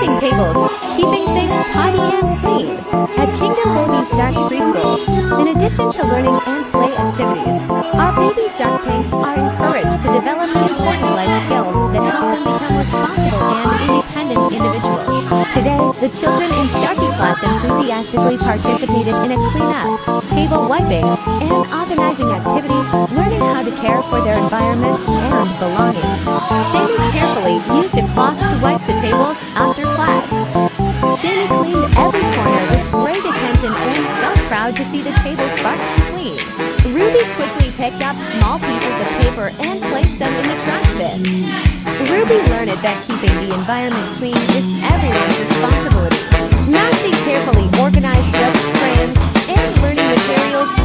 Sweeping tables, keeping things tidy and clean. At Kingdom Baby Shark Preschool, in addition to learning and play activities, our baby shark pranks are encouraged to develop important life skills that help them become responsible and independent individuals. Today, the children in Sharky Class enthusiastically participated in a cleanup, table wiping, and organizing activity, learning how to care for their environment and belongings. Shamy carefully used a cloth to wipe the tables after class. Shamy cleaned every corner with great attention and felt proud to see the table sparkly clean. Ruby quickly picked up small pieces of paper and placed them in the trash bin. Ruby learned that keeping the environment clean is everyone's responsibility. Masy carefully organized books, crayons, and learning materials